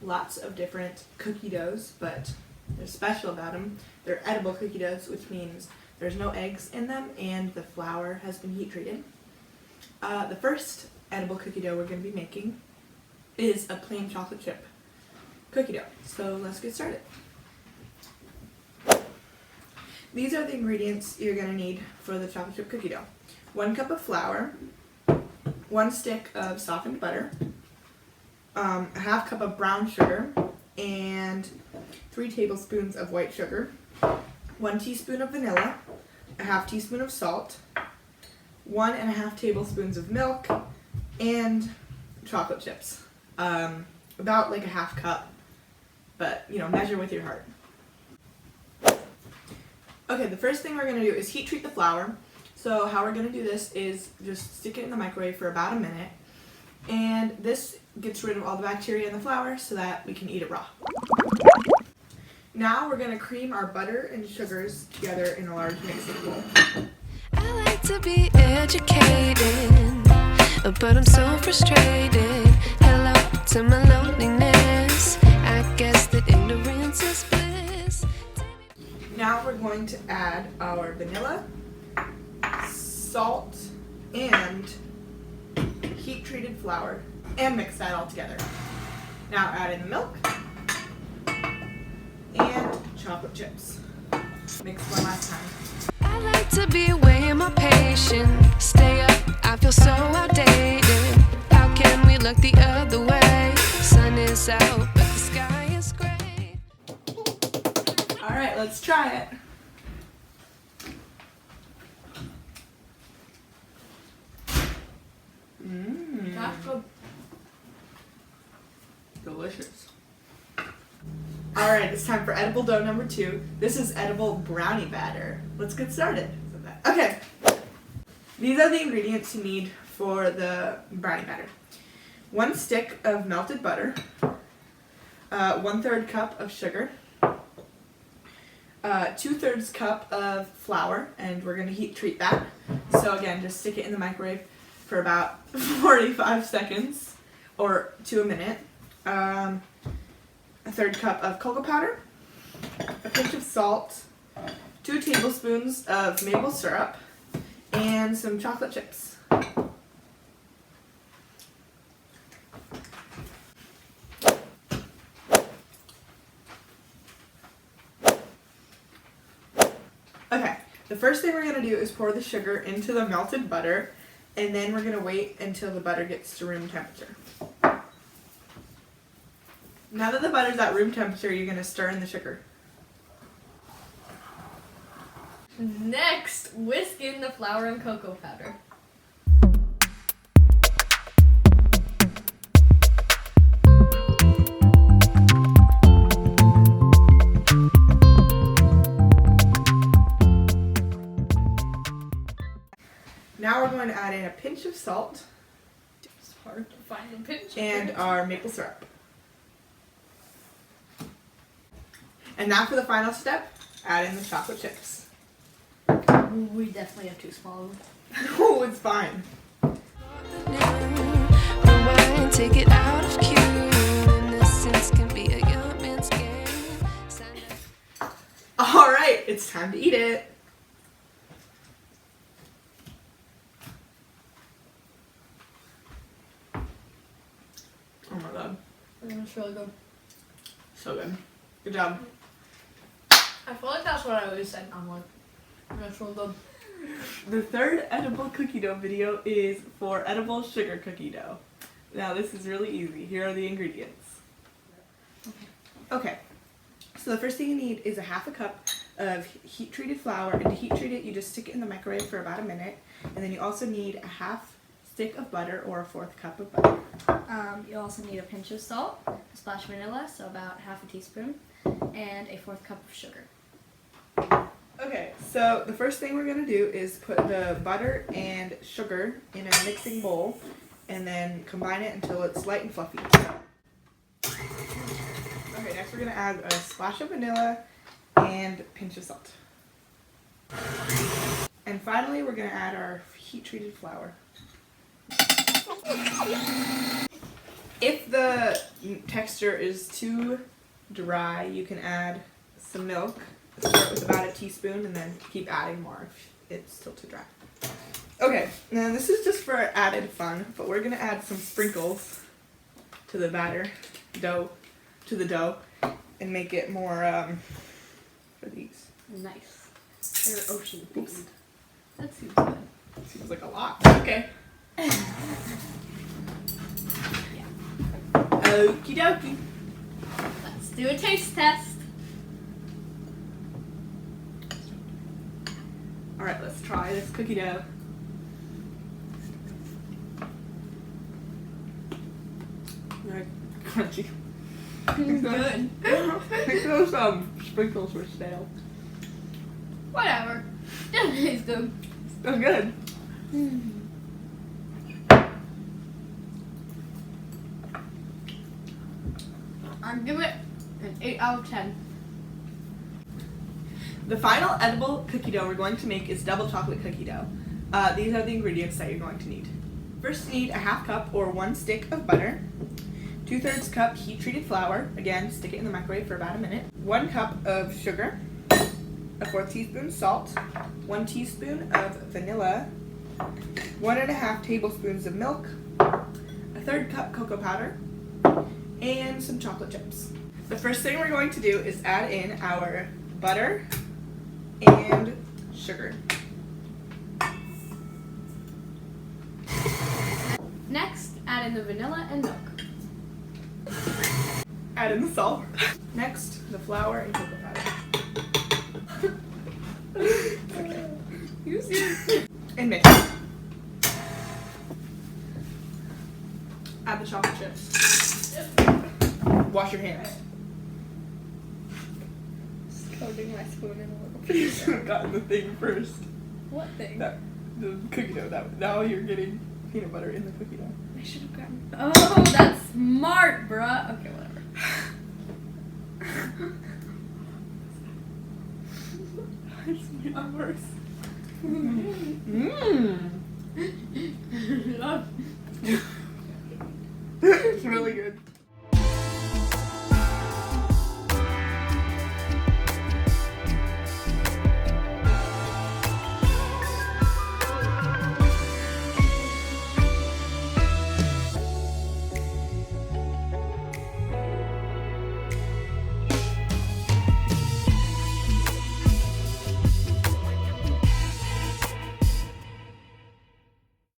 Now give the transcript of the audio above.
lots of different cookie doughs, but they're special about them. They're edible cookie doughs, which means there's no eggs in them and the flour has been heat treated. The first edible cookie dough we're going to be making is a plain chocolate chip cookie dough. So let's get started. These are the ingredients you're going to need for the chocolate chip cookie dough. 1 cup of flour, 1 stick of softened butter, a half cup of brown sugar, and 3 tablespoons of white sugar, 1 teaspoon of vanilla, a half teaspoon of salt, 1.5 tablespoons of milk, and chocolate chips. About like a half cup, but measure with your heart. Okay, the first thing we're going to do is heat treat the flour. So how we're going to do this is just stick it in the microwave for about a minute, and this gets rid of all the bacteria in the flour so that we can eat it raw. Now we're going to cream our butter and sugars together in a large mixing bowl. I like to be educated, but I'm so frustrated. Hello to my loneliness. I guess that ignorance is bliss. Now we're going to add our vanilla, salt, and heat treated flour and mix that all together. Now add in the milk and chocolate chips. Mix one last time. I like to be away in my patience. Stay up, I feel so outdated. How can we look the other way? Sun is out, but the sky is gray. Alright, let's try it. That's good. Delicious. Alright, it's time for edible dough number 2. This is edible brownie batter. Let's get started. Okay, these are the ingredients you need for the brownie batter. 1 stick of melted butter, 1/3 cup of sugar, 2/3 cup of flour, and we're going to heat treat that. So again, just stick it in the microwave for about 45 seconds or to a minute. 1/3 cup of cocoa powder, a pinch of salt, 2 tablespoons of maple syrup, and some chocolate chips. Okay, the first thing we're going to do is pour the sugar into the melted butter, and then we're going to wait until the butter gets to room temperature. Now that the butter's at room temperature, you're going to stir in the sugar. Next, whisk in the flour and cocoa powder. Now we're going to add in a pinch of salt It's hard to find the pinch. and our maple syrup. And now for the final step, add in the chocolate chips. We definitely have too small. Oh, it's fine. Rewind, take it out of cue. Innocence can be a young man's game. Alright, it's time to eat it. Oh my god. It's really good. So good. Good job. I feel like that's what I always said. I'm like, that's really good. The third edible cookie dough video is for edible sugar cookie dough. Now this is really easy. Here are the ingredients. Okay, so the first thing you need is a half a cup of heat treated flour, and to heat treat it you just stick it in the microwave for about a minute, and then you also need a half stick of butter or a 1/4 cup of butter. You also need a pinch of salt, a splash of vanilla, so about half a teaspoon, and a 1/4 cup of sugar. Okay, so the first thing we're going to do is put the butter and sugar in a mixing bowl and then combine it until it's light and fluffy. Okay, next we're going to add a splash of vanilla and a pinch of salt. And finally we're going to add our heat treated flour. If the texture is too dry, you can add some milk. Start with about a teaspoon and then keep adding more if it's still too dry. Okay, now this is just for added fun, but we're gonna add some sprinkles to the dough, and make it more for these. Nice. They're ocean Oops. themed. That seems good. Seems like a lot. Okay. Okie dokie. Let's do a taste test. All right, let's try this cookie dough. Very crunchy. Good. I think those sprinkles were stale. Whatever. That tastes good. That's good. I'll give it an 8 out of 10. The final edible cookie dough we're going to make is double chocolate cookie dough. These are the ingredients that you're going to need. First, you need a half cup or 1 stick of butter, 2/3 cup heat treated flour. Again, stick it in the microwave for about a minute. 1 cup of sugar, a 4th teaspoon salt, 1 teaspoon of vanilla, 1.5 tablespoons of milk, a 1/3 cup cocoa powder, and some chocolate chips. The first thing we're going to do is add in our butter and sugar. Next, add in the vanilla and milk. Add in the salt. Next, the flour and cocoa powder. Okay. Use your and mix. Add the chocolate chips. Wash your hands. Just coating my spoon in a little You should have gotten the thing first. What thing? The cookie dough. Now you're getting peanut butter in the cookie dough. I should have gotten. Oh, that's smart, bruh. Okay, whatever. It's made worse. It's really good.